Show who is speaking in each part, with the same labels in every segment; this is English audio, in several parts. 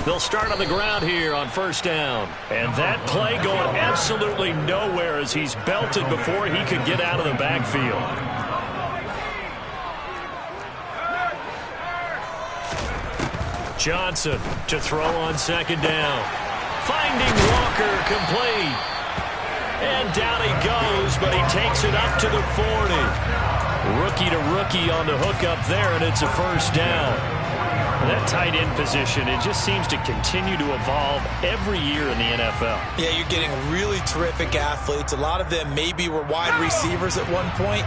Speaker 1: They'll start on the ground here on first down. And that play going absolutely nowhere as he's belted before he could get out of the backfield. Johnson to throw on second down. Finding Walker complete. And down he goes, but he takes it up to the 40. Rookie to rookie on the hook up there, and it's a first down. That tight end position, it just seems to continue to evolve every year in the NFL.
Speaker 2: Yeah, you're getting really terrific athletes. A lot of them maybe were wide receivers at one point.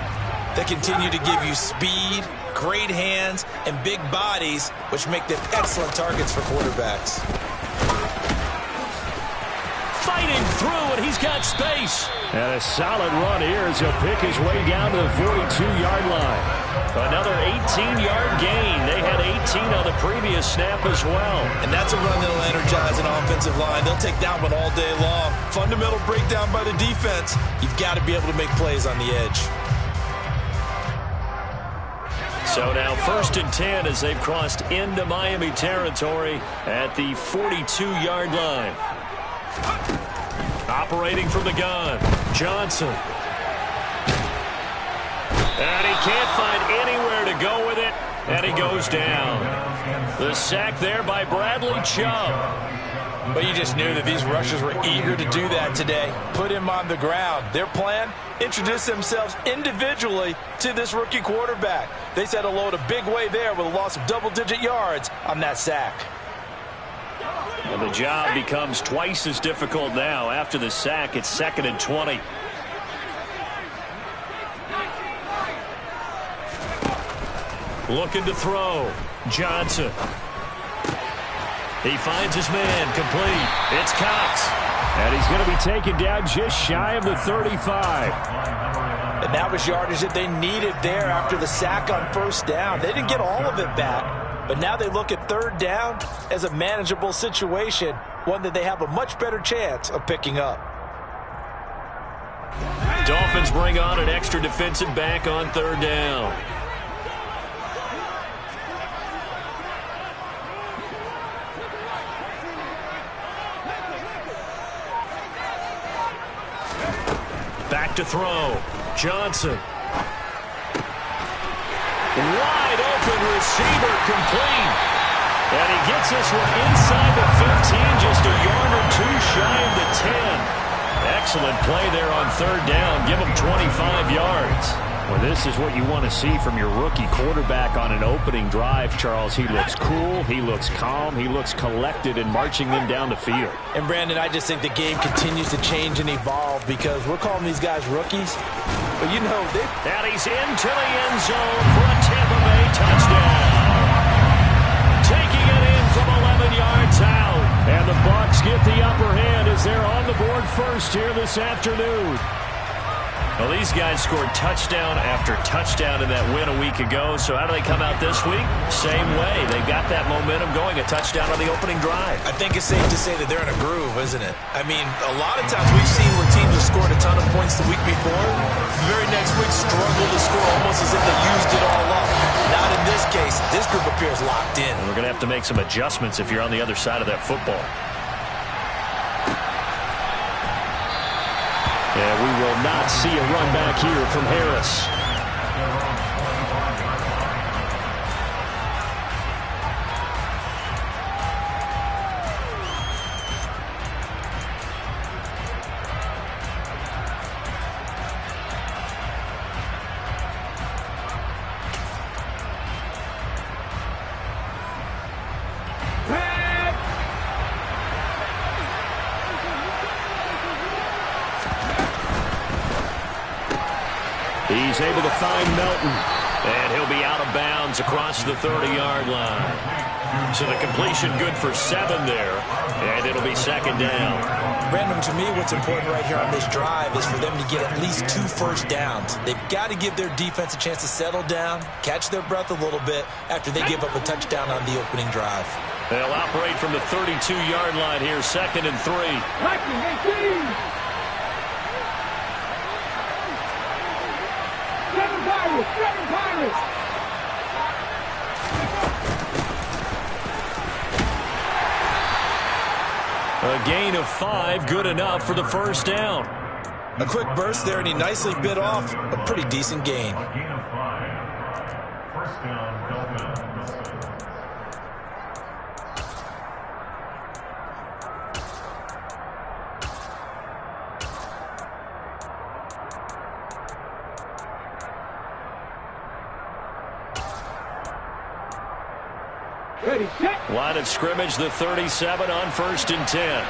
Speaker 2: They continue to give you speed, great hands, and big bodies, which make them excellent targets for quarterbacks.
Speaker 1: Fighting through, and he's got space. And a solid run here as he'll pick his way down to the 42-yard line. Another 18-yard gain. They had 18 on the previous snap as well.
Speaker 2: And that's a run that'll energize an offensive line. They'll take that one all day long. Fundamental breakdown by the defense. You've got to be able to make plays on the edge.
Speaker 1: So now 1st and 10 as they've crossed into Miami territory at the 42-yard line. Operating from the gun, Johnson. And he can't find anywhere to go with it, and he goes down. The sack there by Bradley Chubb.
Speaker 2: But you just knew that these rushers were eager to do that today. Put him on the ground. Their plan, introduce themselves individually to this rookie quarterback. They set a load a big way there with a loss of double-digit yards on that sack.
Speaker 1: And the job becomes twice as difficult now. After the sack, it's 2nd and 20. Looking to throw. Johnson. He finds his man complete. It's Cox. And he's going to be taken down just shy of the 35.
Speaker 2: And that was yardage that they needed there after the sack on first down. They didn't get all of it back. But now they look at 3rd down as a manageable situation, one that they have a much better chance of picking up.
Speaker 1: Dolphins bring on an extra defensive back on 3rd down. Back to throw. Johnson. Wide open receiver complete. And he gets this one inside the 15, just a yard or two shy of the 10. Excellent play there on 3rd down. Give him 25 yards. Well, this is what you want to see from your rookie quarterback on an opening drive, Charles. He looks cool, he looks calm, he looks collected in marching them down the field.
Speaker 2: And, Brandon, I just think the game continues to change and evolve because we're calling these guys rookies. But, you know,
Speaker 1: and he's into the end zone for a Tampa Bay touchdown. Taking it in from 11 yards out. And the Bucs get the upper hand as they're on the board first here this afternoon. Well, these guys scored touchdown after touchdown in that win a week ago. So how do they come out this week? Same way. They've got that momentum going, a touchdown on the opening drive.
Speaker 2: I think it's safe to say that they're in a groove, isn't it? I mean, a lot of times we've seen where teams have scored a ton of points the week before. The very next week struggle to score almost as if they used it all up. Not in this case. This group appears locked in.
Speaker 1: And we're going to have to make some adjustments if you're on the other side of that football. And we will not see a run back here from Harris. He's able to find Melton, and he'll be out of bounds across the 30-yard line. So the completion good for 7 there, and it'll be 2nd down.
Speaker 2: Brandon, to me, what's important right here on this drive is for them to get at least 2 first downs. They've got to give their defense a chance to settle down, catch their breath a little bit after they give up a touchdown on the opening drive.
Speaker 1: They'll operate from the 32-yard line here, 2nd and 3. gain of 5, good enough for the first down.
Speaker 2: A quick burst there, and he nicely bit off a pretty decent gain.
Speaker 3: Gain of 5. First down, Dolphins.
Speaker 1: Ready, set. Line of scrimmage, the 37 on 1st and 10.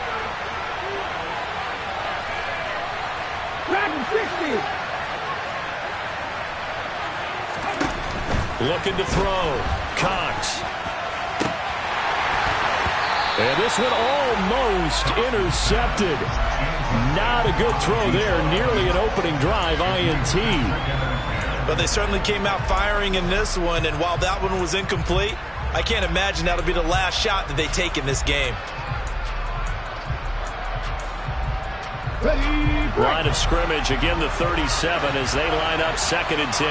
Speaker 1: Looking to throw. Cox. And this one almost intercepted. Not a good throw there. Nearly an opening drive INT.
Speaker 2: But they certainly came out firing in this one, and while that one was incomplete, I can't imagine that'll be the last shot that they take in this game.
Speaker 1: Line of scrimmage, again the 37 as they line up 2nd and 10.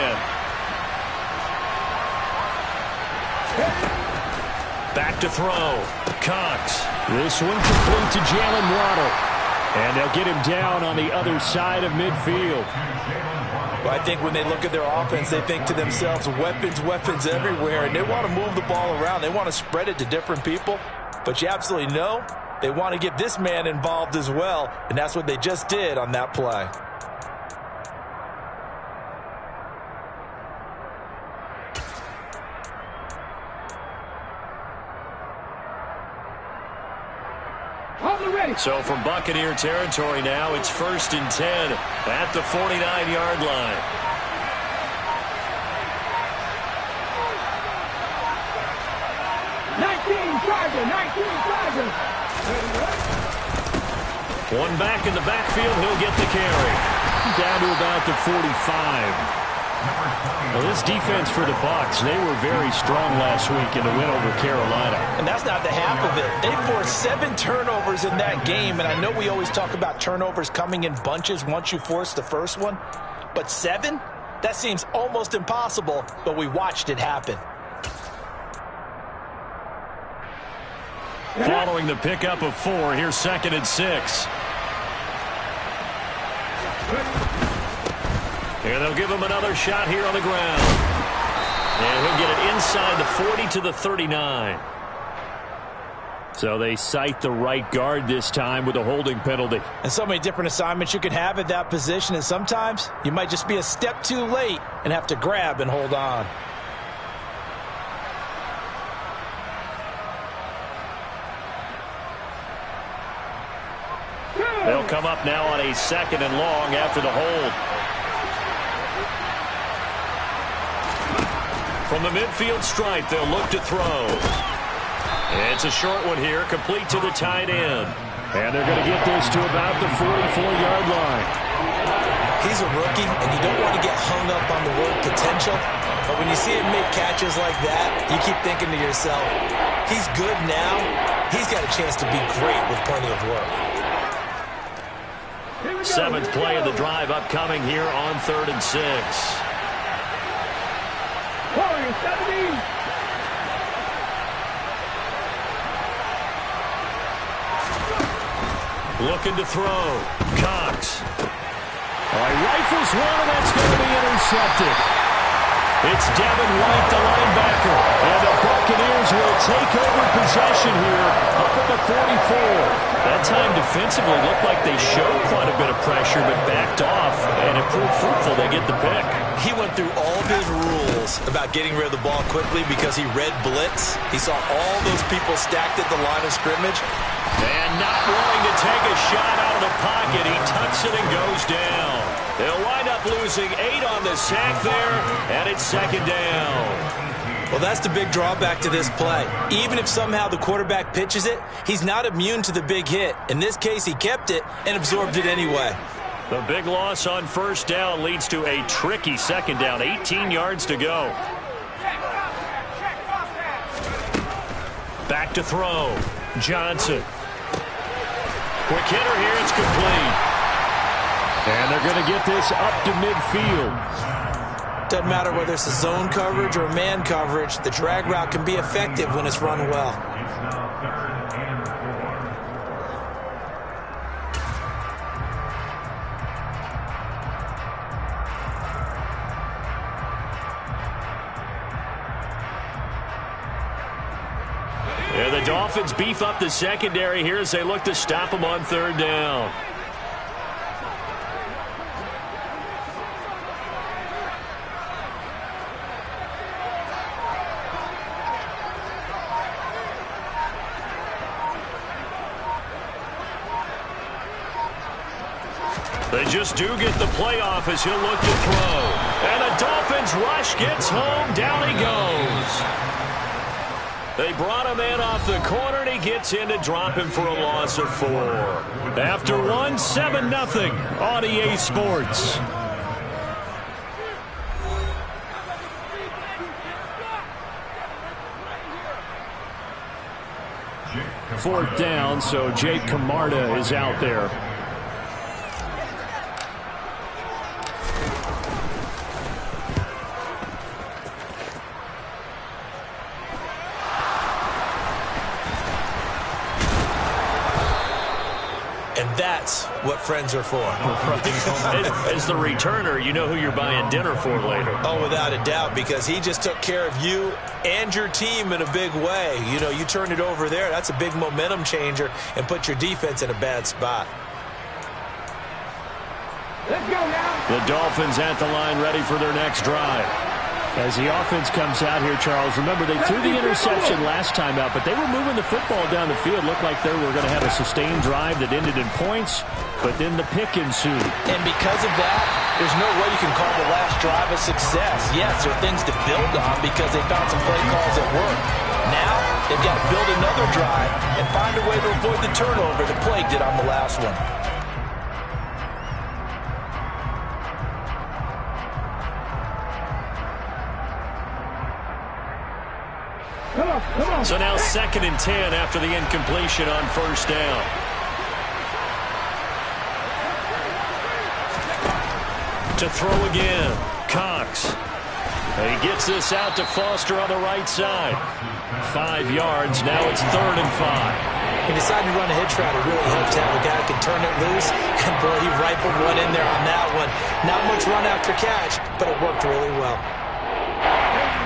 Speaker 1: Back to throw. Cox. This one complete to Jalen Waddle. And they'll get him down on the other side of midfield.
Speaker 2: Well, I think when they look at their offense, they think to themselves, weapons, weapons everywhere, and they want to move the ball around. They want to spread it to different people. But you absolutely know they want to get this man involved as well, and that's what they just did on that play.
Speaker 1: So from Buccaneer territory now, it's 1st and 10 at the 49-yard line. One back in the backfield, he'll get the carry. Down to about the 45. Well, this defense for the Bucs, they were very strong last week in the win over Carolina.
Speaker 2: And that's not the half of it. They forced 7 turnovers in that game, and I know we always talk about turnovers coming in bunches once you force the first one, but 7? That seems almost impossible, but we watched it happen.
Speaker 1: Following the pickup of 4, here's 2nd and 6. And they'll give him another shot here on the ground. And he'll get it inside the 40 to the 39. So they cite the right guard this time with a holding penalty.
Speaker 2: And so many different assignments you can have at that position, and sometimes you might just be a step too late and have to grab and hold on.
Speaker 1: They'll come up now on a 2nd and long after the hold. From the midfield stripe, they'll look to throw. It's a short one here, complete to the tight end. And they're going to get this to about the 44-yard line.
Speaker 2: He's a rookie, and you don't want to get hung up on the word potential. But when you see him make catches like that, you keep thinking to yourself, he's good now. He's got a chance to be great with plenty of work.
Speaker 1: 7th play of the drive upcoming here on 3rd and 6. Looking to throw. Cox. Rifles one, and that's going to be intercepted. It's Devin White, the linebacker. And the Buccaneers will take over possession here up at the 44. That time defensively looked like they showed quite a bit of pressure, but backed off, and it proved fruitful. They get the pick.
Speaker 2: He went through all of his rules about getting rid of the ball quickly because he read blitz. He saw all those people stacked at the line of scrimmage.
Speaker 1: And not willing to take a shot out of the pocket. He tucks it and goes down. They'll wind up losing 8 on the sack there, and it's 2nd down.
Speaker 2: Well, that's the big drawback to this play. Even if somehow the quarterback pitches it, he's not immune to the big hit. In this case, he kept it and absorbed it anyway.
Speaker 1: The big loss on 1st down leads to a tricky 2nd down. 18 yards to go. Back to throw. Johnson. Quick hitter here. It's complete. And they're going to get this up to midfield.
Speaker 2: Doesn't matter whether it's a zone coverage or man coverage, the drag route can be effective when it's run well.
Speaker 1: And the Dolphins beef up the secondary here as they look to stop them on third down. They just do get the playoff as he'll look to throw. And the Dolphins rush gets home. Down he goes. They brought him in off the corner, and he gets in to drop him for a loss of 4. After one, 7-0 on EA Sports. Fourth down, so Jake Camarda is out there.
Speaker 2: That's what friends are for.
Speaker 1: As the returner, you know who you're buying dinner for later.
Speaker 2: Oh, without a doubt, because he just took care of you and your team in a big way. You know, you turned it over there. That's a big momentum changer and put your defense in a bad spot.
Speaker 4: Let's go now.
Speaker 1: The Dolphins at the line ready for their next drive. As the offense comes out here, Charles, remember they threw the interception last time out, but they were moving the football down the field. Looked like they were going to have a sustained drive that ended in points, but then the pick ensued.
Speaker 2: And because of that, there's no way you can call the last drive a success. Yes, there are things to build on because they found some play calls that work. Now, they've got to build another drive and find a way to avoid the turnover that plagued it on the last one.
Speaker 1: So now 2nd and 10 after the incompletion on first down. To throw again, Cox. And he gets this out to Foster on the right side. 5 yards, now it's 3rd and 5.
Speaker 2: He decided to run a hitch route. It really helped to have a guy that can turn it loose. And boy, he rifled one in there on that one. Not much run after catch, but it worked really well.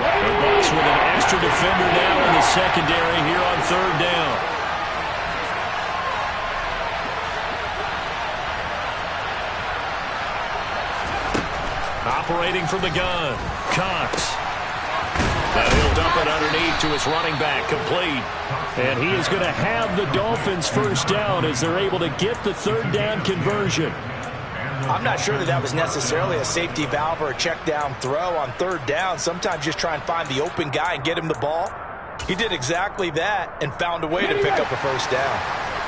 Speaker 1: The Bucs with an extra defender now in the secondary here on 3rd down. Operating from the gun, Cox. Now he'll dump it underneath to his running back, complete. And he is going to have the Dolphins first down as they're able to get the 3rd down conversion.
Speaker 2: I'm not sure that was necessarily a safety valve or a check down throw on 3rd down. Sometimes just try and find the open guy and get him the ball. He did exactly that and found a way to pick up a first down.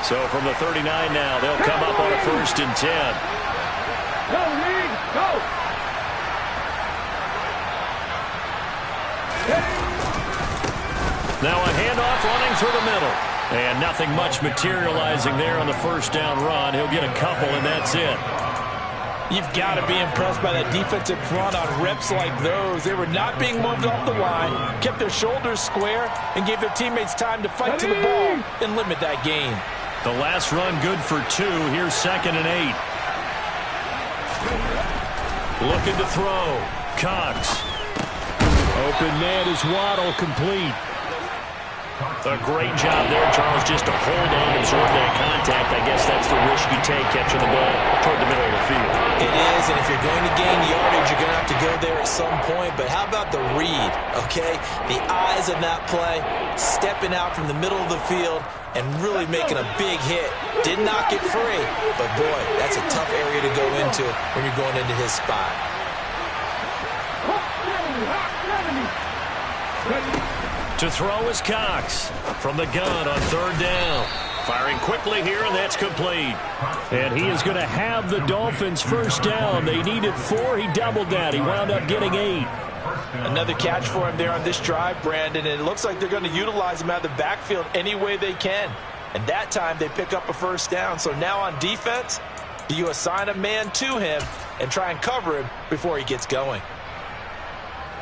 Speaker 1: So from the 39 now, they'll come up on a 1st and 10.
Speaker 4: Go, Reed, go.
Speaker 1: Now a handoff running through the middle. And nothing much materializing there on the 1st down run. He'll get a couple, and that's it.
Speaker 2: You've got to be impressed by that defensive front on reps like those. They were not being moved off the line, kept their shoulders square, and gave their teammates time to fight to the ball and limit that gain.
Speaker 1: The last run good for 2. Here's 2nd and 8. Looking to throw. Cox. Open man is Waddle, complete. A great job there, Charles, just to hold on, absorb that contact. I guess that's the risk you take catching the ball toward the middle of the field.
Speaker 2: It is, and if you're going to gain yardage, you're going to have to go there at some point. But how about the read, okay? The eyes of that play, stepping out from the middle of the field and really making a big hit. Did not get free, but boy, that's a tough area to go into when you're going into his spot.
Speaker 1: To throw is Cox from the gun on 3rd down. Firing quickly here, and that's complete. And he is going to have the Dolphins first down. They needed 4. He doubled that. He wound up getting 8.
Speaker 2: Another catch for him there on this drive, Brandon, and it looks like they're going to utilize him out of the backfield any way they can. And that time they pick up a first down. So now on defense, do you assign a man to him and try and cover him before he gets going?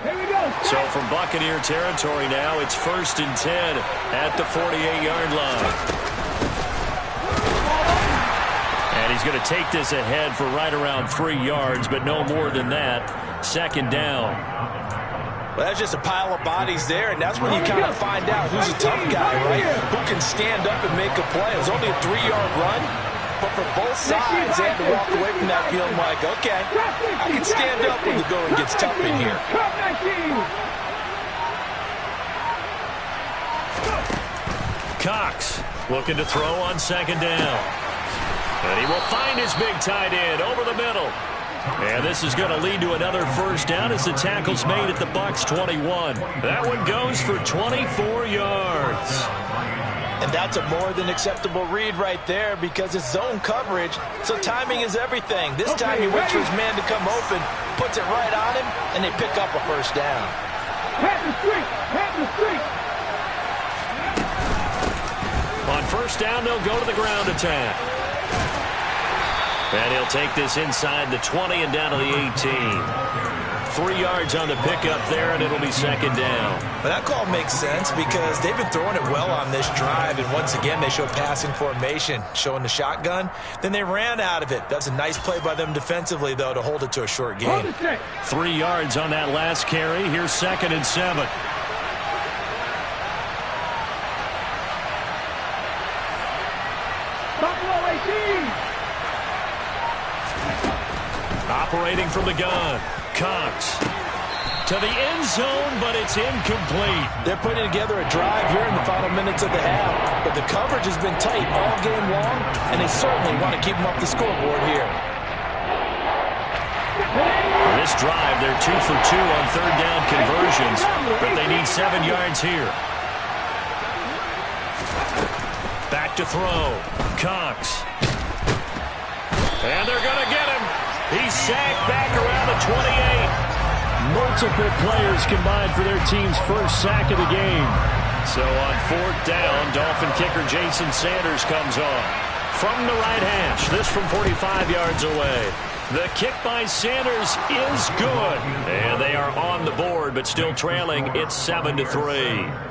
Speaker 4: Here we go.
Speaker 1: So from Buccaneer territory now, it's 1st and 10 at the 48-yard line. And he's going to take this ahead for right around 3 yards, but no more than that. 2nd down.
Speaker 2: Well, that's just a pile of bodies there, and that's when you kind of find out who's a tough guy, right? Who can stand up and make a play. It was only a 3-yard run, but for both sides, they had to walk away from that feeling like, okay, I can stand up when the going gets tough in here.
Speaker 1: Cox looking to throw on second down. And he will find his big tight end over the middle. And this is going to lead to another first down as the tackle's made at the Bucs 21. That one goes for 24 yards.
Speaker 2: And that's a more than acceptable read right there because it's zone coverage, so timing is everything. This time he waits for his man to come open, puts it right on him, and they pick up a first down.
Speaker 4: Pat the street! Pat the street!
Speaker 1: On first down, they'll go to the ground attack. And he'll take this inside the 20 and down to the 18. 3 yards on the pickup there, and it'll be second down.
Speaker 2: But that call makes sense because they've been throwing it well on this drive, and once again they show passing formation, showing the shotgun. Then they ran out of it. That's a nice play by them defensively, though, to hold it to a short game.
Speaker 1: 3 yards on that last carry. Here's second and 7.
Speaker 4: Buffalo 18!
Speaker 1: Operating from the gun. Cox to the end zone, but it's incomplete.
Speaker 2: They're putting together a drive here in the final minutes of the half, but the coverage has been tight all game long, and they certainly want to keep them up the scoreboard here.
Speaker 1: This drive, they're 2 for 2 on third down conversions, but they need 7 yards here. Back to throw. Cox. And they're going to get him. He's sacked back around the 28. Multiple players combined for their team's first sack of the game. So on fourth down, Dolphin kicker Jason Sanders comes on. From the right hash, this from 45 yards away. The kick by Sanders is good. And they are on the board, but still trailing. It's 7-3.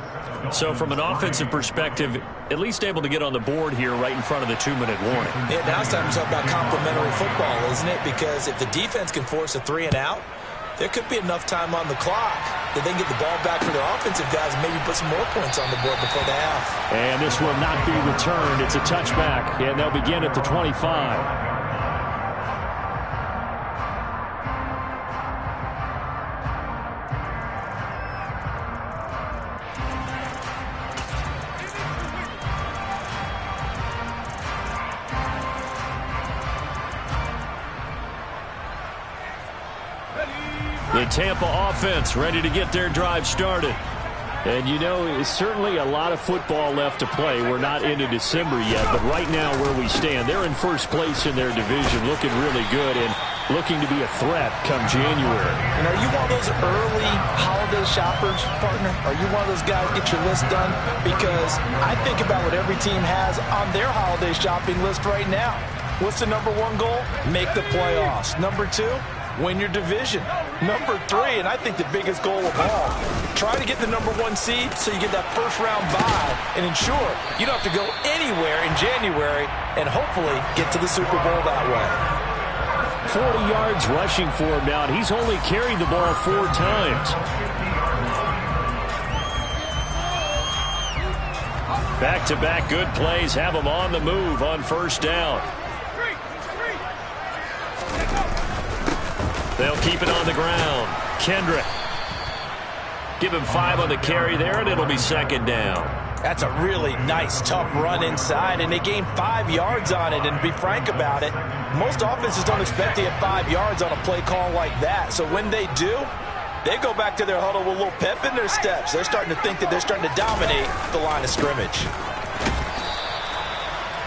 Speaker 1: So from an offensive perspective, at least able to get on the board here right in front of the 2-minute warning.
Speaker 2: Yeah, now it's time to talk about complementary football, isn't it? Because if the defense can force a 3 and out, there could be enough time on the clock that they can get the ball back for their offensive guys and maybe put some more points on the board before the half.
Speaker 1: And this will not be returned. It's a touchback, and they'll begin at the 25. The Tampa offense ready to get their drive started. And, you know, it's certainly a lot of football left to play. We're not into December yet, but right now where we stand, they're in first place in their division, looking really good and looking to be a threat come January.
Speaker 2: And are you one of those early holiday shoppers, partner? Are you one of those guys get your list done? Because I think about what every team has on their holiday shopping list right now. What's the number 1 goal? Make the playoffs. Number 2? Win your division. Number 3, and I think the biggest goal of all, try to get the number 1 seed so you get that first round bye and ensure you don't have to go anywhere in January and hopefully get to the Super Bowl that way.
Speaker 1: 40 yards rushing for him now. He's only carried the ball 4 times. Back-to-back good plays have him on the move on first down. They'll keep it on the ground. Kendrick. Give him 5 on the carry there, and it'll be second down.
Speaker 2: That's a really nice, tough run inside, and they gained 5 yards on it. And to be frank about it, most offenses don't expect to get 5 yards on a play call like that. So when they do, they go back to their huddle with a little pep in their steps. They're starting to think that they're starting to dominate the line of scrimmage.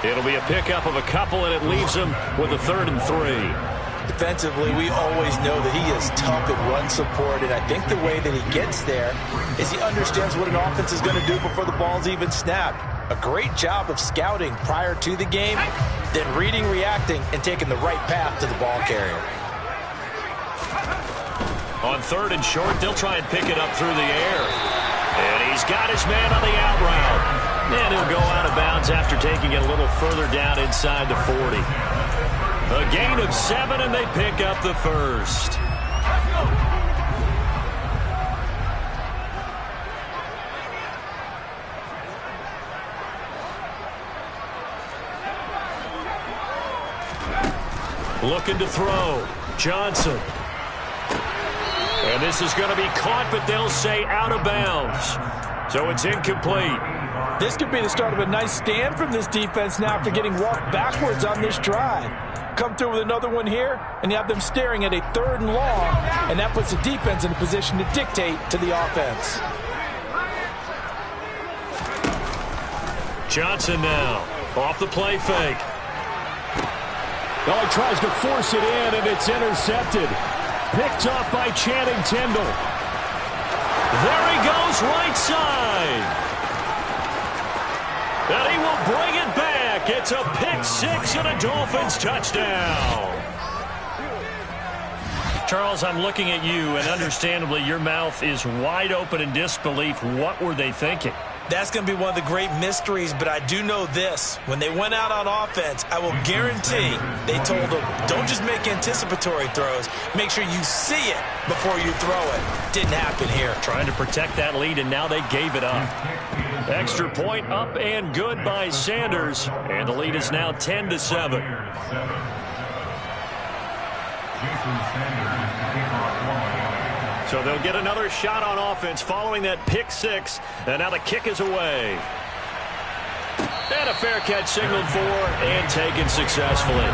Speaker 1: It'll be a pickup of a couple, and it leaves them with a 3rd and 3.
Speaker 2: Defensively, we always know that he is tough at run support, and I think the way that he gets there is he understands what an offense is going to do before the ball's even snapped. A great job of scouting prior to the game, then reading, reacting, and taking the right path to the ball carrier.
Speaker 1: On 3rd and short, they'll try and pick it up through the air. And he's got his man on the out route. And he'll go out of bounds after taking it a little further down inside the 40. A gain of 7, and they pick up the first. Looking to throw. Johnson. And this is going to be caught, but they'll say out of bounds. So it's incomplete.
Speaker 2: This could be the start of a nice stand from this defense now after getting walked backwards on this drive. Come through with another one here, and you have them staring at a 3rd and long, and that puts the defense in a position to dictate to the offense.
Speaker 1: Johnson now off the play fake.
Speaker 5: Well, he tries to force it in, and it's intercepted. Picked off by Channing Tindall.
Speaker 1: There he goes, right side. And he will bring it back. It's a pick 6 and a Dolphins touchdown. Charles, I'm looking at you, and understandably your mouth is wide open in disbelief. What were they thinking?
Speaker 2: That's going to be one of the great mysteries, but I do know this. When they went out on offense, I will guarantee they told them, don't just make anticipatory throws. Make sure you see it before you throw it. Didn't happen here.
Speaker 1: Trying to protect that lead, and now they gave it up. Extra point up and good by Sanders, and the lead is now 10-7. So they'll get another shot on offense following that pick 6, and now the kick is away. And a fair catch signaled for and taken successfully.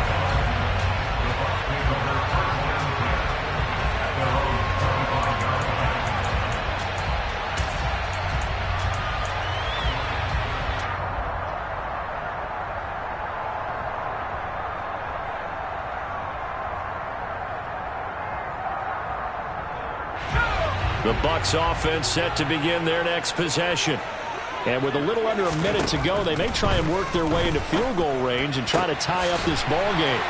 Speaker 1: The Bucs offense set to begin their next possession. And with a little under a minute to go, they may try and work their way into field goal range and try to tie up this ball game.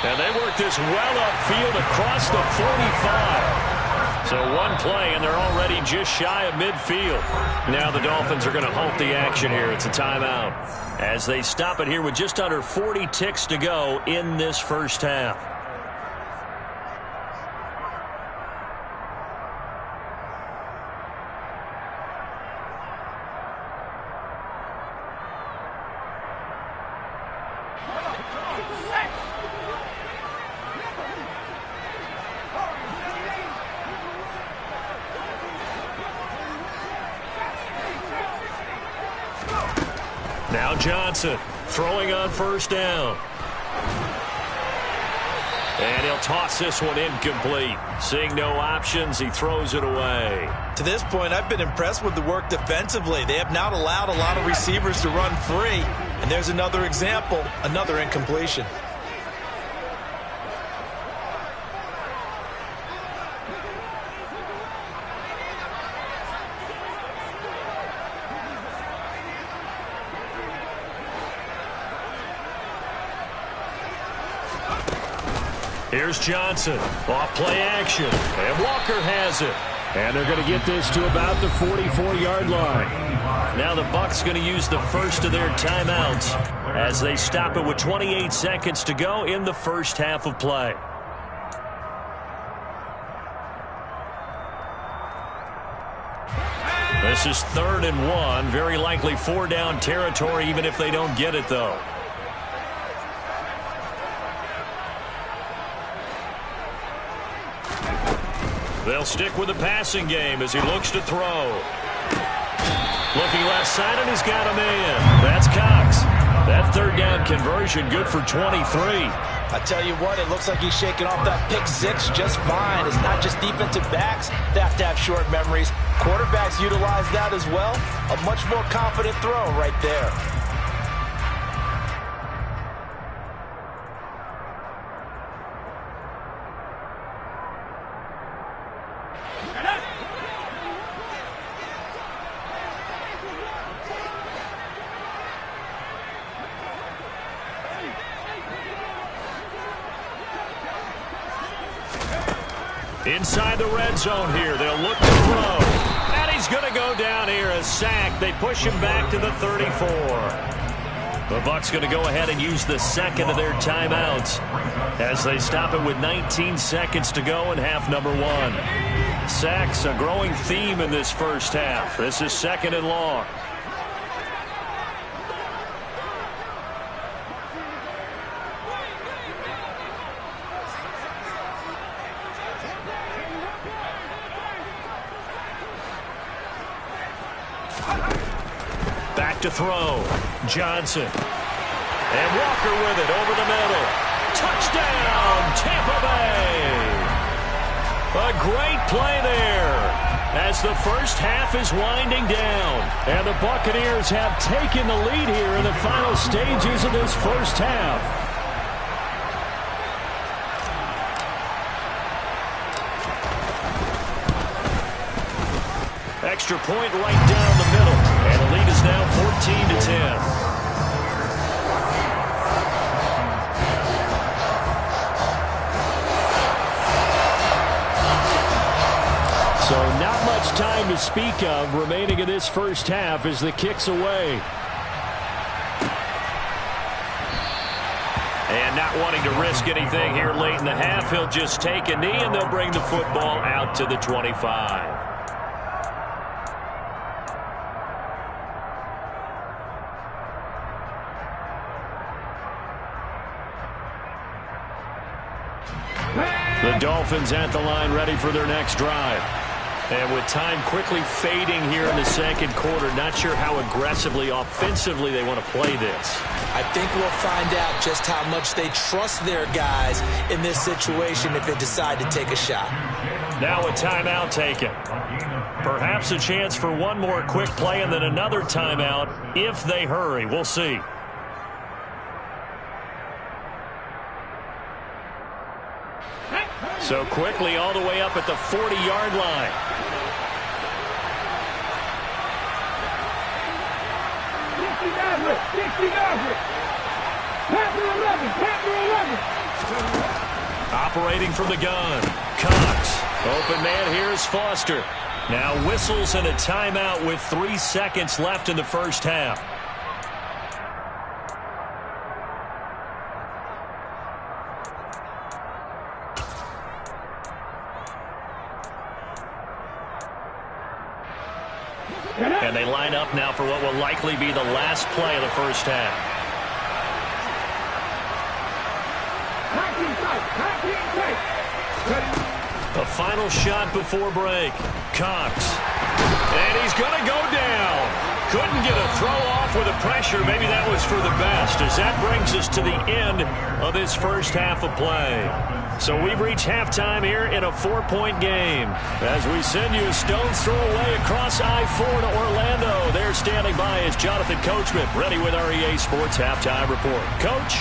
Speaker 1: And they work this well upfield across the 45. So one play, and they're already just shy of midfield. Now the Dolphins are going to halt the action here. It's a timeout as they stop it here with just under 40 ticks to go in this first half. Now Johnson throwing on first down. And he'll toss this one incomplete. Seeing no options, he throws it away.
Speaker 2: To this point, I've been impressed with the work defensively. They have not allowed a lot of receivers to run free. And there's another example, another incompletion.
Speaker 1: Here's Johnson, off play action, and Walker has it. And they're going to get this to about the 44-yard line. Now the Bucs going to use the first of their timeouts as they stop it with 28 seconds to go in the first half of play. This is 3rd and 1, very likely 4-down territory even if they don't get it though. They'll stick with the passing game as he looks to throw. Looking left side, and he's got a man. That's Cox. That 3rd down conversion good for 23.
Speaker 2: I tell you what, it looks like he's shaking off that pick 6 just fine. It's not just defensive backs that have to have short memories. Quarterbacks utilize that as well. A much more confident throw right there.
Speaker 1: Inside the red zone here, they'll look to throw. And he's going to go down here, a sack. They push him back to the 34. The Bucs going to go ahead and use the second of their timeouts as they stop it with 19 seconds to go in half number 1. Sacks, a growing theme in this first half. This is 2nd and long. Back to throw. Johnson. And Walker with it over the middle. Touchdown, Tampa Bay. A great play there as the first half is winding down. And the Buccaneers have taken the lead here in the final stages of this first half. Extra point right down the middle. And the lead is now 14-10. So not much time to speak of remaining in this first half as the kick's away. And not wanting to risk anything here late in the half, he'll just take a knee and they'll bring the football out to the 25. The Dolphins at the line ready for their next drive. And with time quickly fading here in the second quarter, not sure how aggressively, offensively they want to play this.
Speaker 2: I think we'll find out just how much they trust their guys in this situation if they decide to take a shot.
Speaker 1: Now a timeout taken. Perhaps a chance for one more quick play and then another timeout if they hurry. We'll see. So quickly all the way up at the 40-yard line. Operating from the gun. Cox. Open man here is Foster. Now whistles and a timeout with 3 seconds left in the first half. And they line up now for what will likely be the last play of the first half. The final shot before break. Cox. And he's going to go down. Couldn't get a throw off with the pressure. Maybe that was for the best, as that brings us to the end of this first half of play. So we've reached halftime here in a 4-point game. As we send you a stone's throw away across I-4 to Orlando. There standing by is Jonathan Coachman, ready with our EA Sports Halftime Report. Coach?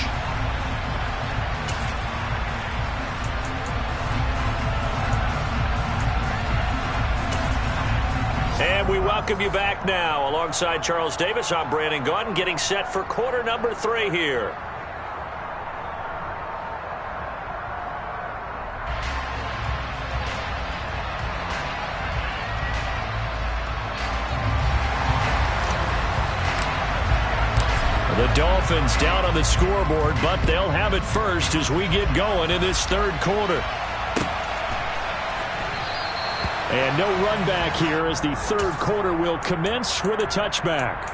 Speaker 1: And we welcome you back now. Alongside Charles Davis, I'm Brandon Gaudin, getting set for quarter number 3 here. The Dolphins down on the scoreboard, but they'll have it first as we get going in this third quarter. And no run back here as the third quarter will commence with a touchback.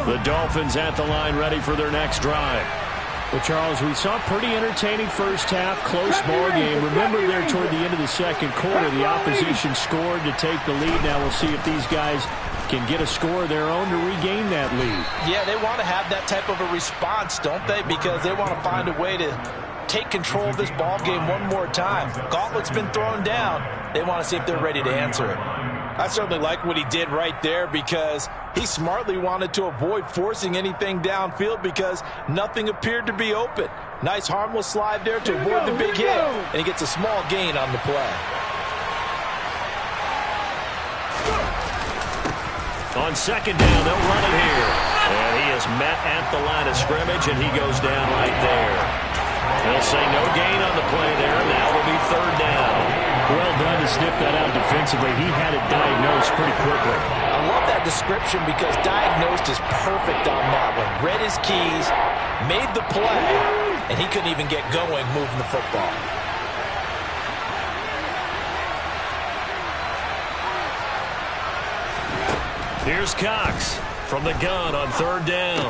Speaker 1: The Dolphins at the line ready for their next drive. Well, Charles, we saw a pretty entertaining first half, close ball game. Remember there toward the end of the second quarter, the opposition scored to take the lead. Now we'll see if these guys can get a score of their own to regain that lead.
Speaker 2: Yeah, they want to have that type of a response, don't they? Because they want to find a way to take control of this ball game one more time. Gauntlet's been thrown down. They want to see if they're ready to answer it. I certainly like what he did right there because he smartly wanted to avoid forcing anything downfield because nothing appeared to be open. Nice harmless slide there to avoid the big hit, and he gets a small gain on the play.
Speaker 1: On second down, they'll run it here. And he is met at the line of scrimmage, and he goes down right there. They'll say no gain on the play there. Now it'll be third down. Well done to sniff that out defensively. He had it diagnosed pretty quickly.
Speaker 2: I love that description because diagnosed is perfect on that one. Read his keys, made the play, and he couldn't even get going moving the football.
Speaker 1: Here's Cox from the gun on third down.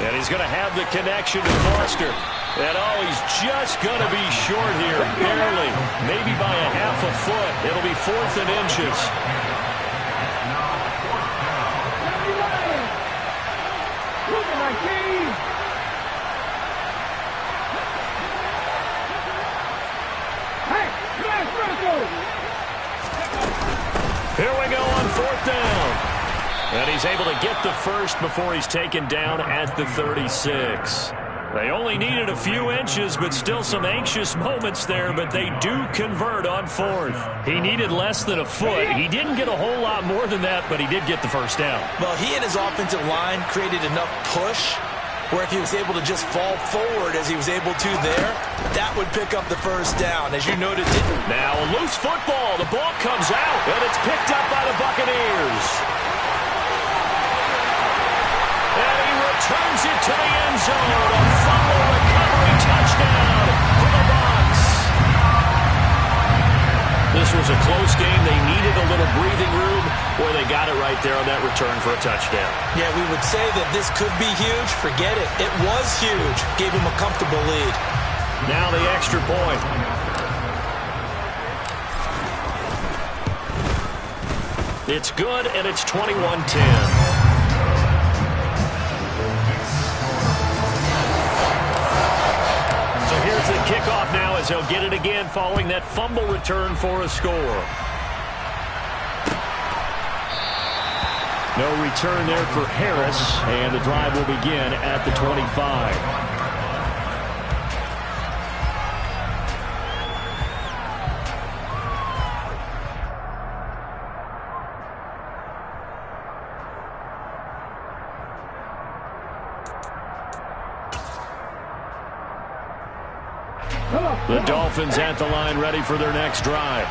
Speaker 1: And he's going to have the connection to Foster.
Speaker 5: And he's just going to be short here, barely. Maybe by a half a foot. It'll be 4th and inches. Here we go on 4th down. And he's able to get the first before he's taken down at the 36. They only needed a few inches, but still some anxious moments there, but they do convert on 4th. He needed less than a foot. He didn't get a whole lot more than that, but he did get the first down.
Speaker 2: Well, he and his offensive line created enough push where if he was able to just fall forward as he was able to there, that would pick up the first down. As you noted,
Speaker 5: now a loose football. The ball comes out, and it's picked up by the Buccaneers. And he returns it to the end zone. A fumble recovery touchdown for the Bucs. This was a close game. They needed a little breathing room, where they got it right there on that return for a touchdown.
Speaker 2: Yeah, we would say that this could be huge. Forget it. It was huge. Gave him a comfortable lead.
Speaker 5: Now the extra point. It's good, and it's 21-10. Here's the kickoff now as he'll get it again following that fumble return for a score. No return there for Harris, and the drive will begin at the 25. The Dolphins at the line ready for their next drive.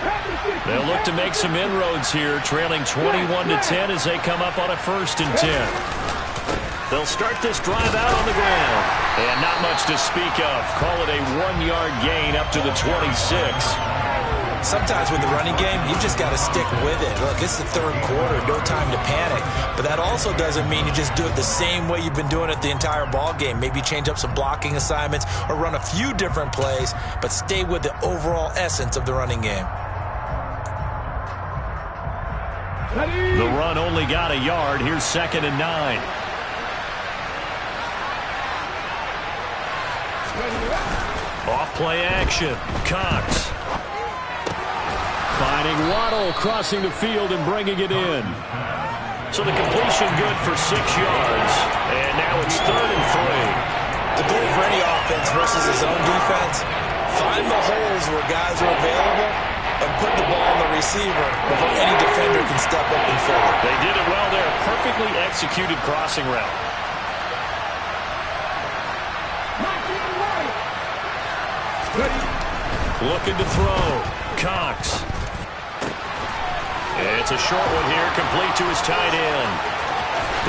Speaker 5: They'll look to make some inroads here, trailing 21-10 as they come up on a 1st and 10. They'll start this drive out on the ground. And not much to speak of. Call it a 1-yard gain up to the 26.
Speaker 2: Sometimes with the running game, you just got to stick with it. Look, it's the 3rd quarter, no time to panic. But that also doesn't mean you just do it the same way you've been doing it the entire ball game. Maybe change up some blocking assignments or run a few different plays, but stay with the overall essence of the running game.
Speaker 5: The run only got a yard. Here's 2nd and 9. Off play action. Cox. Finding Waddle, crossing the field and bringing it in. So the completion good for 6 yards. And now it's 3rd and 3.
Speaker 2: The goal for any offense versus his own defense, find the holes where guys are available and put the ball on the receiver before any defender can step up and fill it.
Speaker 5: They did it well there. Perfectly executed crossing route. Looking to throw. Cox. It's a short one here, complete to his tight end.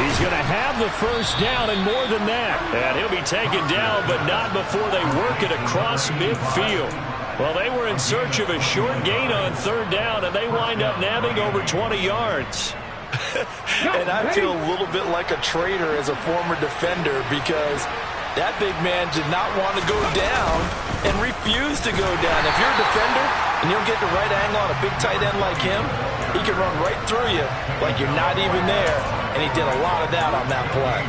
Speaker 5: He's going to have the first down and more than that. And he'll be taken down, but not before they work it across midfield. Well, they were in search of a short gain on 3rd down, and they wind up nabbing over 20 yards.
Speaker 2: And I feel a little bit like a traitor as a former defender because that big man did not want to go down and refused to go down. If you're a defender and you don't get the right angle on a big tight end like him, he can run right through you like you're not even there, and he did a lot of that on that play.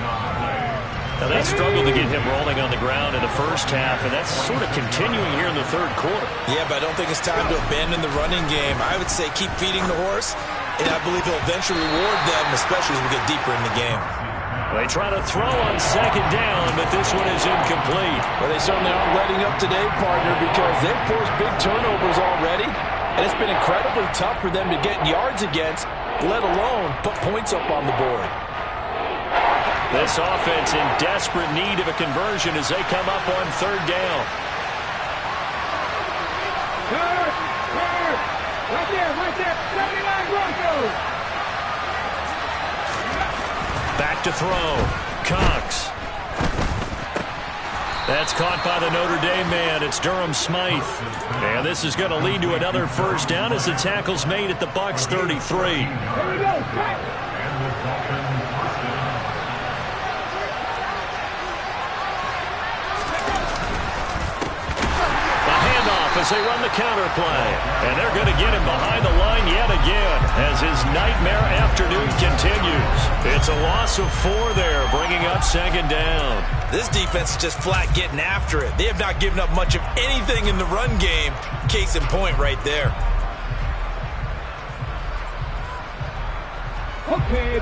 Speaker 5: Now, they struggled to get him rolling on the ground in the first half, and that's sort of continuing here in the 3rd quarter.
Speaker 2: Yeah, but I don't think it's time to abandon the running game. I would say keep feeding the horse, and I believe he'll eventually reward them, especially as we get deeper in the game.
Speaker 5: They try to throw on 2nd down, but this one is incomplete.
Speaker 2: Well, they certainly aren't letting up today, partner, because they've forced big turnovers already, and it's been incredibly tough for them to get yards against, let alone put points up on the board.
Speaker 5: This offense in desperate need of a conversion as they come up on 3rd down.
Speaker 4: Right there, 79 Broncos.
Speaker 5: Back to throw. Cox. That's caught by the Notre Dame man. It's Durham Smythe. And this is going to lead to another first down as the tackle's made at the Bucs 33.
Speaker 4: Here we go.
Speaker 5: as they run the counter play. And they're going to get him behind the line yet again as his nightmare afternoon continues. It's a loss of 4 there, bringing up second down.
Speaker 2: This defense is just flat getting after it. They have not given up much of anything in the run game. Case in point right there.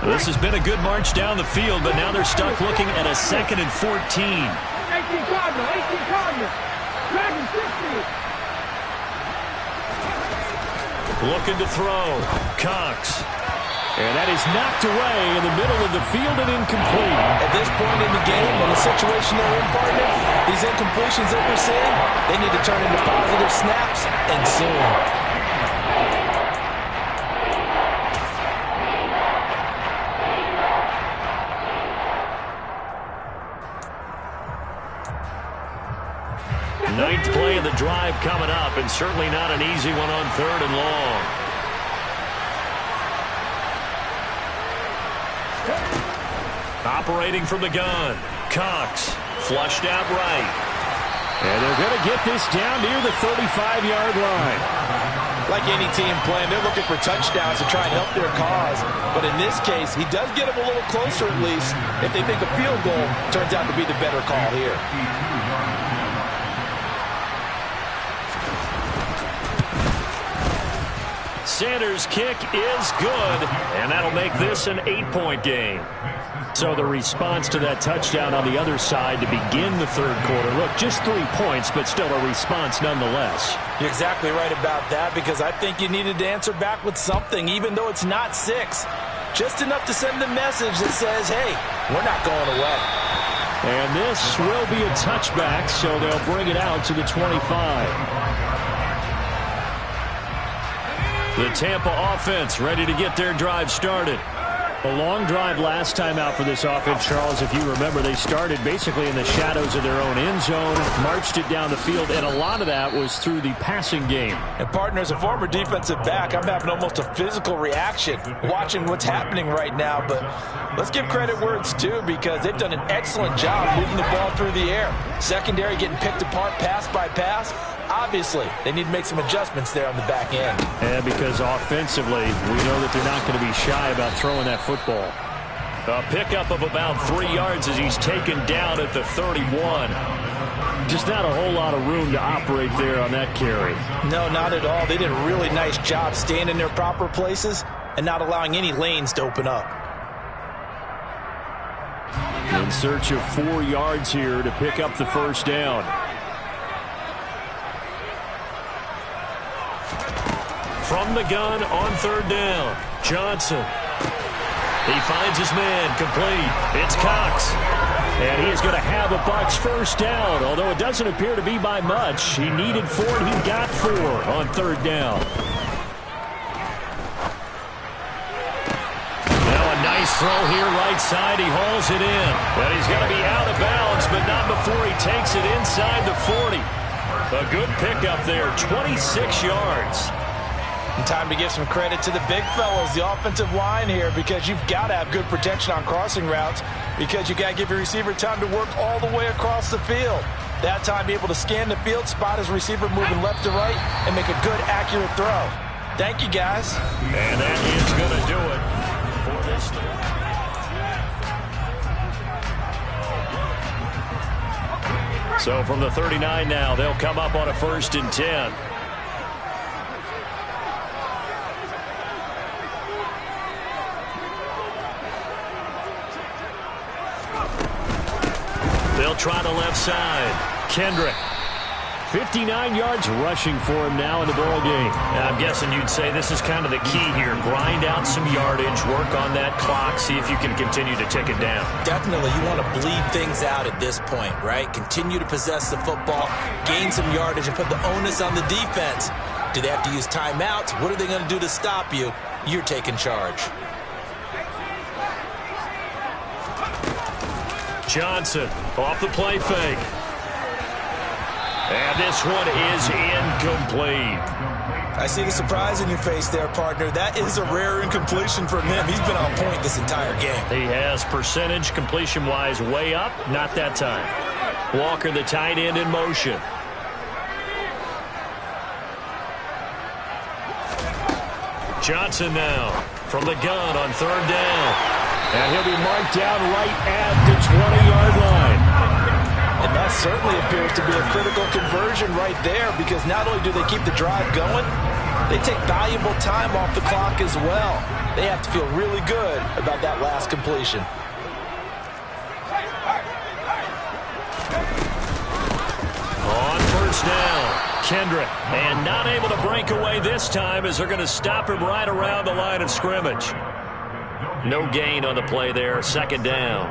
Speaker 5: This has been a good march down the field, but now they're stuck looking at a 2nd and 14.
Speaker 4: 18 Cardinal. Dragon 60.
Speaker 5: Looking to throw. Cox. And that is knocked away in the middle of the field and incomplete.
Speaker 2: At this point in the game, in the situation they're in, partner, these incompletions that we're seeing, they need to turn into positive snaps, and soon.
Speaker 5: Ninth play of the drive coming up, and certainly not an easy one on 3rd and long. Operating from the gun. Cox flushed out right. And they're going to get this down near the 35-yard line.
Speaker 2: Like any team playing, they're looking for touchdowns to try and help their cause. But in this case, he does get them a little closer at least. If they think a field goal turns out to be the better call here.
Speaker 5: Sanders' kick is good, and that'll make this an 8-point game. So the response to that touchdown on the other side to begin the 3rd quarter. Look, just 3 points, but still a response nonetheless.
Speaker 2: You're exactly right about that, because I think you needed to answer back with something, even though it's not 6. Just enough to send the message that says, hey, we're not going away.
Speaker 5: And this will be a touchback, so they'll bring it out to the 25. The Tampa offense ready to get their drive started. A long drive last time out for this offense, Charles. If you remember, they started basically in the shadows of their own end zone, marched it down the field, and a lot of that was through the passing game.
Speaker 2: And, partner, as a former defensive back, I'm having almost a physical reaction watching what's happening right now. But let's give credit where it's due, because they've done an excellent job moving the ball through the air. Secondary getting picked apart pass by pass. Obviously, they need to make some adjustments there on the back end.
Speaker 5: And because offensively, we know that they're not going to be shy about throwing that football. A pickup of about 3 yards as he's taken down at the 31. Just not a whole lot of room to operate there on that carry.
Speaker 2: No, not at all. They did a really nice job staying in their proper places and not allowing any lanes to open up.
Speaker 5: In search of 4 yards here to pick up the first down. From the gun on 3rd down, Johnson. He finds his man, complete. It's Cox. And he is going to have a Bucs first down, although it doesn't appear to be by much. He needed 4, and he got 4 on 3rd down. Now a nice throw here right side. He hauls it in. And he's going to be out of bounds, but not before he takes it inside the 40. A good pickup there, 26 yards.
Speaker 2: And time to give some credit to the big fellas, the offensive line here, because you've got to have good protection on crossing routes, because you got to give your receiver time to work all the way across the field. That time, be able to scan the field, spot his receiver moving left to right, and make a good, accurate throw. Thank you, guys.
Speaker 5: And that is going to do it for this. So from the 39 now, they'll come up on a 1st and 10. They'll try the left side. Kendrick. 59 yards rushing for him now in the ball game. And I'm guessing you'd say this is kind of the key here. Grind out some yardage, work on that clock, see if you can continue to tick it down.
Speaker 2: Definitely, you want to bleed things out at this point, right? Continue to possess the football, gain some yardage, and put the onus on the defense. Do they have to use timeouts? What are they going to do to stop you? You're taking charge.
Speaker 5: Johnson off the play fake. And this one is incomplete.
Speaker 2: I see the surprise in your face there, partner. That is a rare incompletion from him. He's been on point this entire game.
Speaker 5: He has percentage completion-wise way up. Not that time. Walker, the tight end, in motion. Johnson now from the gun on third down. And he'll be marked down right at the 20-yard line.
Speaker 2: And that certainly appears to be a critical conversion right there, because not only do they keep the drive going, they take valuable time off the clock as well. They have to feel really good about that last completion.
Speaker 5: On first down, Kendrick. And not able to break away this time as they're going to stop him right around the line of scrimmage. No gain on the play there, second down.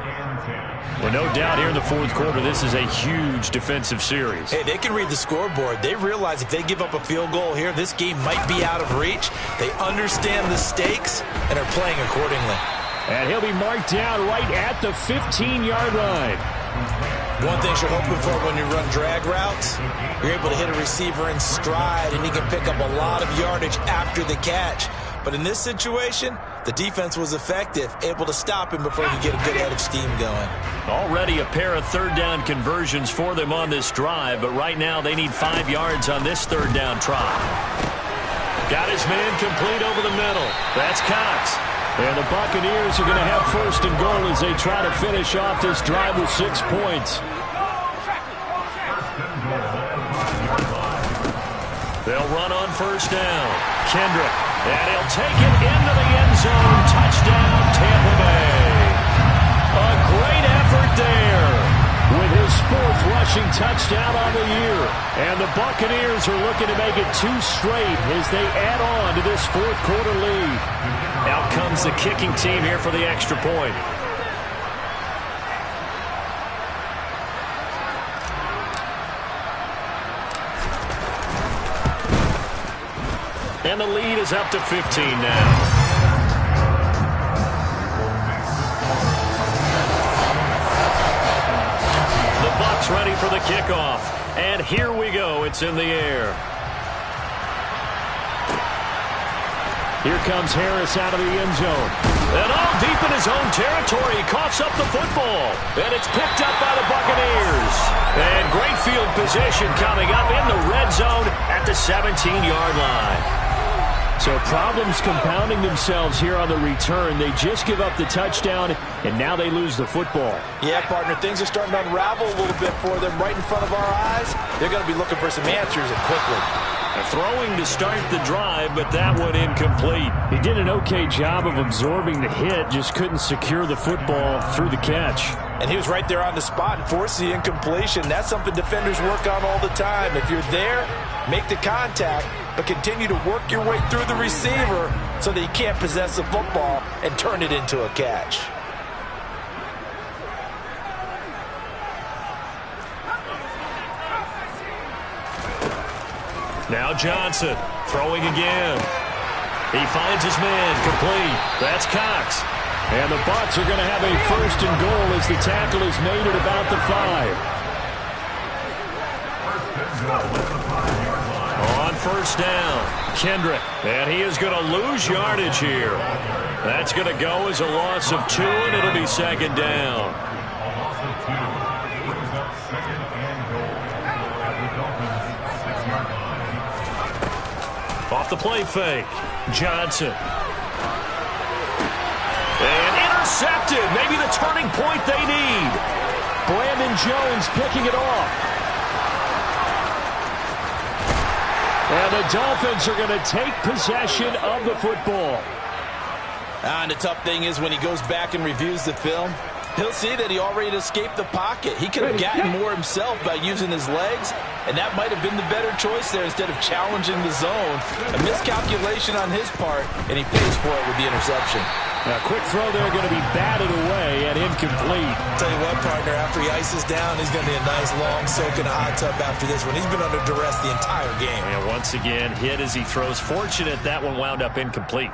Speaker 5: Well, no doubt here in the fourth quarter, this is a huge defensive series.
Speaker 2: Hey, they can read the scoreboard. They realize if they give up a field goal here, this game might be out of reach. They understand the stakes and are playing accordingly.
Speaker 5: And he'll be marked down right at the 15-yard line.
Speaker 2: One thing you're hoping for when you run drag routes, you're able to hit a receiver in stride, and he can pick up a lot of yardage after the catch. But in this situation, the defense was effective, able to stop him before he could get a good head of steam going.
Speaker 5: Already a pair of third down conversions for them on this drive, but right now they need 5 yards on this third down try. Got his man complete over the middle. That's Cox. And the Buccaneers are going to have first and goal as they try to finish off this drive with 6 points. They'll run on first down. Kendrick. And he'll take it into the end zone. Touchdown, Tampa Bay. A great effort there with his 4th rushing touchdown on the year. And the Buccaneers are looking to make it 2 straight as they add on to this fourth quarter lead. Out comes the kicking team here for the extra point. And the lead is up to 15 now. The Bucs ready for the kickoff. And here we go. It's in the air. Here comes Harris out of the end zone. And all deep in his own territory. He coughs up the football. And it's picked up by the Buccaneers. And great field position coming up in the red zone at the 17-yard line. So problems compounding themselves here on the return. They just give up the touchdown, and now they lose the football.
Speaker 2: Yeah, partner, things are starting to unravel a little bit for them right in front of our eyes. They're going to be looking for some answers, and quickly.
Speaker 5: Throwing to start the drive, but that one incomplete. He did an okay job of absorbing the hit, just couldn't secure the football through the catch. And
Speaker 2: he was right there on the spot and forced the incompletion. That's something defenders work on all the time. If you're there, make the contact, but continue to work your way through the receiver so that he can't possess the football and turn it into a catch.
Speaker 5: Now Johnson throwing again. He finds his man complete. That's Cox. And the Bucs are going to have a first and goal as the tackle is made at about the 5. On first down, Kendrick. And he is going to lose yardage here. That's going to go as a loss of 2, and it'll be second down. Off the play fake, Johnson. And intercepted. Maybe the turning point they need. Brandon Jones picking it off. And the Dolphins are going to take possession of the football.
Speaker 2: And the tough thing is when he goes back and reviews the film, he'll see that he already escaped the pocket. He could have gotten more himself by using his legs, and that might have been the better choice there instead of challenging the zone. A miscalculation on his part, and he pays for it with the interception.
Speaker 5: Now, quick throw there going to be batted away and incomplete.
Speaker 2: Tell you what, partner, after he ices down, he's going to need a nice long soak in a hot tub after this one. He's been under duress the entire game.
Speaker 5: And once again, hit as he throws. Fortunate that one wound up incomplete.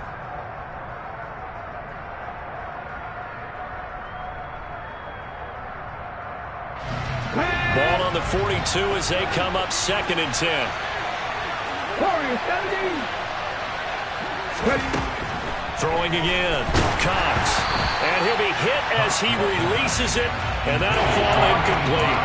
Speaker 5: Ball on the 42 as they come up 2nd and 10. Throwing again, Cox. And he'll be hit as he releases it, and that'll fall incomplete.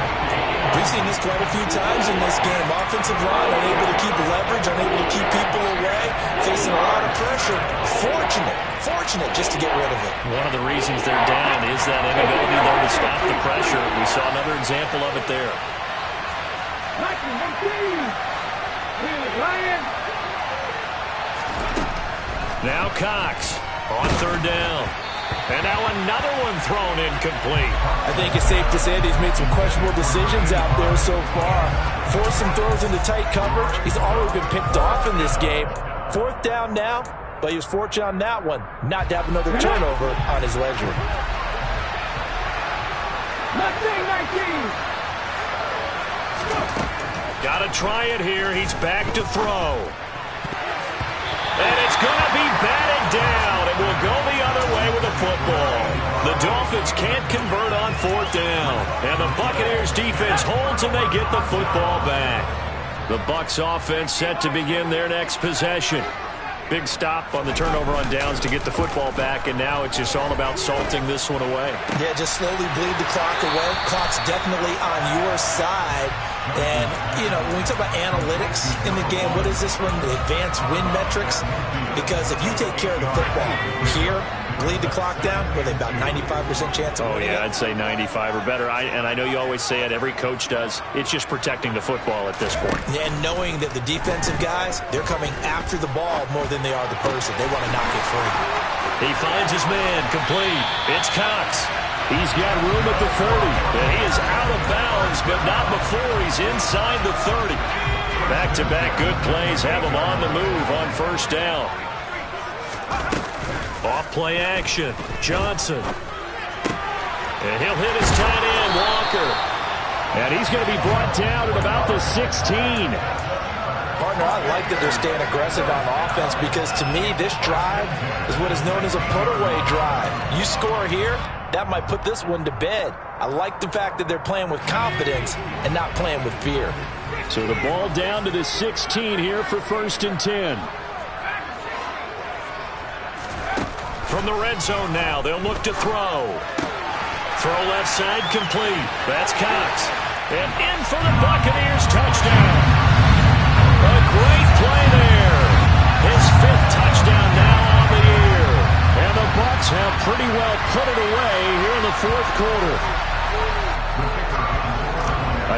Speaker 2: We've seen this quite a few times in this game. Offensive line unable to keep leverage, unable to keep people away, facing a lot of pressure. Fortunate just to get rid of it.
Speaker 5: One of the reasons they're down is that inability, though, to stop the pressure. We saw another example of it there. Now Cox on third down. And now another one thrown incomplete.
Speaker 2: I think it's safe to say that he's made some questionable decisions out there so far. Forced some throws into tight coverage. He's already been picked off in this game. Fourth down now, but he was fortunate on that one not to have another turnover on his ledger.
Speaker 5: Got to try it here. He's back to throw. And it's going to be batted down. It will go the other way with the football. The Dolphins can't convert on fourth down. And the Buccaneers defense holds and they get the football back. The Bucs offense set to begin their next possession. Big stop on the turnover on downs to get the football back, and now it's just all about salting this one away.
Speaker 2: Yeah, just slowly bleed the clock away. Clock's definitely on your side. And, you know, when we talk about analytics in the game, what is this one? The advanced win metrics? Because if you take care of the football here, bleed the clock down, with about 95% chance of winning.
Speaker 5: Oh, yeah, I'd say 95 or better. And I know you always say it, every coach does. It's just protecting the football at this point.
Speaker 2: And knowing that the defensive guys, they're coming after the ball more than they are the person. They want to knock it free.
Speaker 5: He finds his man, complete. It's Cox. He's got room at the 30, and he is out of bounds, but not before he's inside the 30. Back-to-back good plays have him on the move on first down. Off-play action, Johnson. And he'll hit his tight end, Walker. And he's going to be brought down at about the 16.
Speaker 2: Partner, I like that they're staying aggressive on offense because, to me, this drive is what is known as a put-away drive. You score here, that might put this one to bed. I like the fact that they're playing with confidence and not playing with fear.
Speaker 5: So the ball down to the 16 here for 1st and 10. From the red zone now, they'll look to throw. Throw left side complete. That's Cox. And in for the Buccaneers touchdown. A great play there. His 5th touchdown now on the year. And the Bucs have pretty well put it away here in the 4th quarter.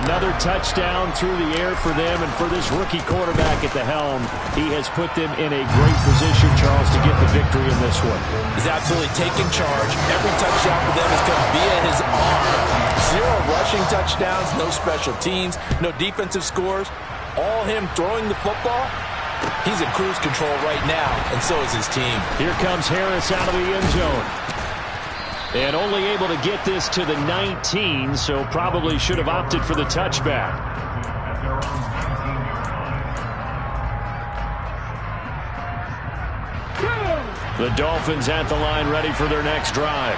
Speaker 5: Another touchdown through the air for them, and for this rookie quarterback at the helm, he has put them in a great position, Charles, to get the victory in this one.
Speaker 2: He's absolutely taken charge. Every touchdown for them has come via his arm. 0 rushing touchdowns, no special teams, no defensive scores. All him throwing the football. He's in cruise control right now, and so is his team.
Speaker 5: Here comes Harris out of the end zone. And only able to get this to the 19, so probably should have opted for the touchback. The Dolphins at the line ready for their next drive.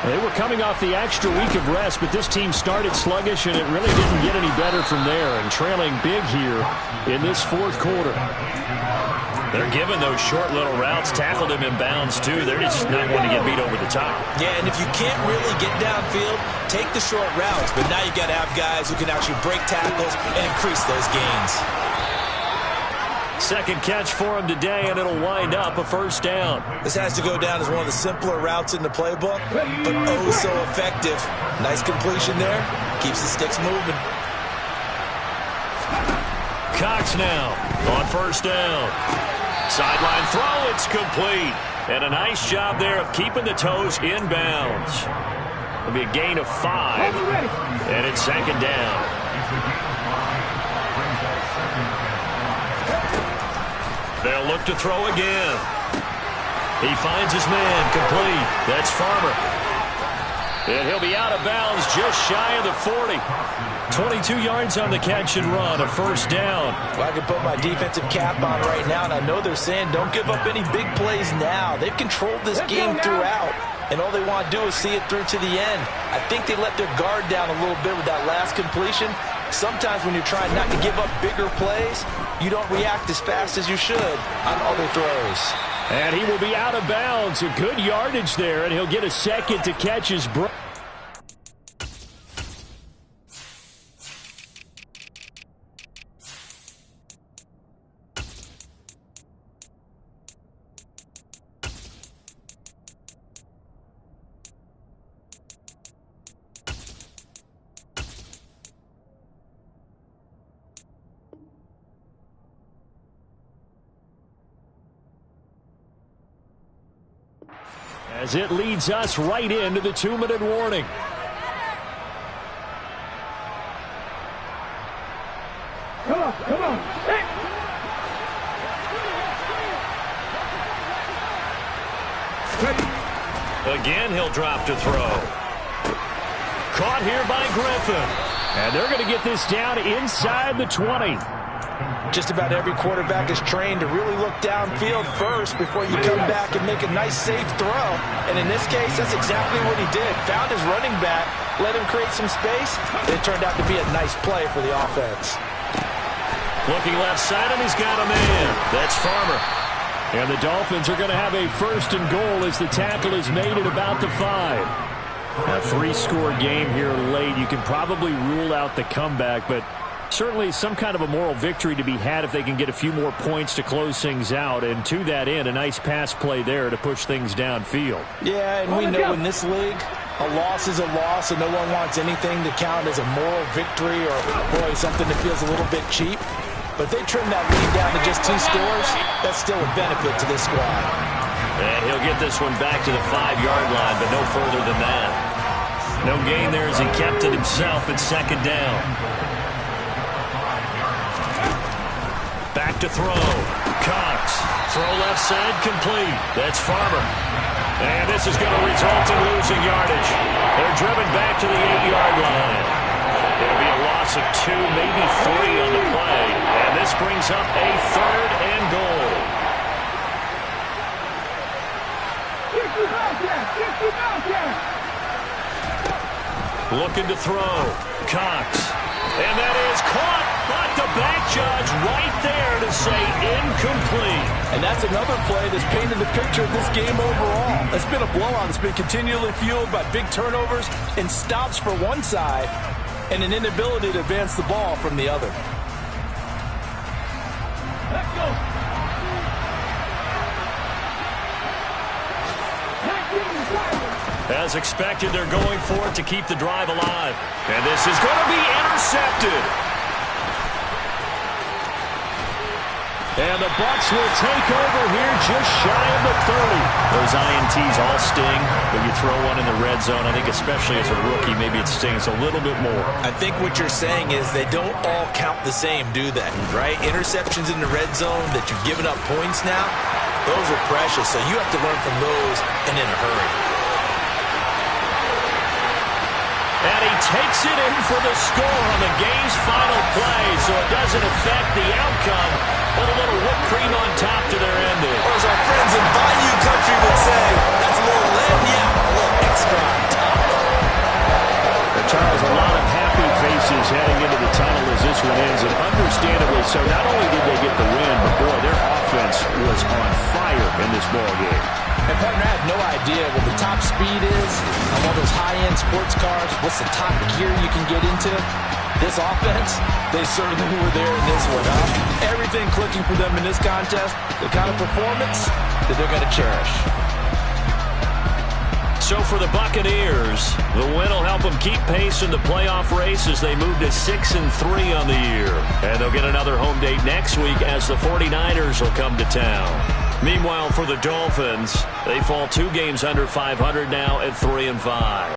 Speaker 5: They were coming off the extra week of rest, but this team started sluggish, and it really didn't get any better from there, and trailing big here in this 4th quarter. They're giving those short little routes, tackled him in bounds, too. They're just not wanting to get beat over the top.
Speaker 2: Yeah, and if you can't really get downfield, take the short routes, but now you got to have guys who can actually break tackles and increase those gains.
Speaker 5: 2nd catch for him today, and it'll wind up a 1st down.
Speaker 2: This has to go down as one of the simpler routes in the playbook, but oh so effective. Nice completion there. Keeps the sticks moving.
Speaker 5: Cox now on 1st down. Sideline throw, it's complete. And a nice job there of keeping the toes in bounds. It'll be a gain of 5, and it's 2nd down. They'll look to throw again. He finds his man, complete. That's Farmer. And he'll be out of bounds just shy of the 40. 22 yards on the catch and run, a 1st down.
Speaker 2: Well, I can put my defensive cap on right now, and I know they're saying don't give up any big plays now. They've controlled this game throughout, and all they want to do is see it through to the end. I think they let their guard down a little bit with that last completion. Sometimes when you're trying not to give up bigger plays, you don't react as fast as you should on other throws.
Speaker 5: And he will be out of bounds. A good yardage there, and he'll get a 2nd to catch his breath.
Speaker 1: as it leads us right into the 2-minute warning.
Speaker 4: Come on, come on. Hey.
Speaker 1: Again, he'll drop to throw. Caught here by Griffin. And they're going to get this down inside the 20.
Speaker 2: Just about every quarterback is trained to really look downfield first before you come back and make a nice, safe throw. And in this case, that's exactly what he did. Found his running back, let him create some space. It turned out to be a nice play for the offense.
Speaker 1: Looking left side, and he's got a man. That's Farmer. And the Dolphins are going to have a 1st and goal as the tackle is made at about the 5. A 3-score game here late. You can probably rule out the comeback, but certainly some kind of a moral victory to be had if they can get a few more points to close things out. And to that end, a nice pass play there to push things downfield.
Speaker 2: Yeah, and we know in this league, a loss is a loss, and no one wants anything to count as a moral victory or, boy, something that feels a little bit cheap. But they trim that lead down to just 2 scores. That's still a benefit to this squad.
Speaker 1: And he'll get this one back to the 5-yard line, but no further than that. No gain there as he kept it himself at 2nd down. Back to throw. Cox. Throw left side complete. That's Farmer. And this is going to result in losing yardage. They're driven back to the 8-yard line. It'll be a loss of 2, maybe 3 on the play. And this brings up a 3rd and goal. Looking to throw. Cox. And that is caught. But the back judge right there to say incomplete.
Speaker 2: And that's another play that's painted the picture of this game overall. It's been a blowout. It's been continually fueled by big turnovers and stops for one side and an inability to advance the ball from the other.
Speaker 4: Let's go.
Speaker 1: As expected, they're going for it to keep the drive alive. And this is going to be intercepted. And the Bucs will take over here just shy of the 30. Those INTs all sting, but you throw one in the red zone, I think especially as a rookie, maybe it stings a little bit more.
Speaker 2: I think what you're saying is they don't all count the same, do they? Right? Interceptions in the red zone that you've given up points now, those are precious, so you have to learn from those and in a hurry.
Speaker 1: And he takes it in for the score on the game's final play, so it doesn't affect the outcome, but a little whipped cream on top to their ending.
Speaker 2: Or as our friends in Bayou Country would say, that's a little lagniappe, a little extra on top.
Speaker 1: Charles, a lot of happy faces heading into the tunnel as this one ends, and understandably so. Not only did they get the win, but boy, their offense was on fire in this ball game.
Speaker 2: And partner, I have no idea what the top speed is on all those high-end sports cars. What's the top gear you can get into? This offense, they certainly were there in this one, huh? Everything clicking for them in this contest, the kind of performance that they're going to cherish.
Speaker 1: So for the Buccaneers, the win will help them keep pace in the playoff race as they move to 6-3 on the year. And they'll get another home date next week as the 49ers will come to town. Meanwhile, for the Dolphins, they fall 2 games under 500 now at 3-5.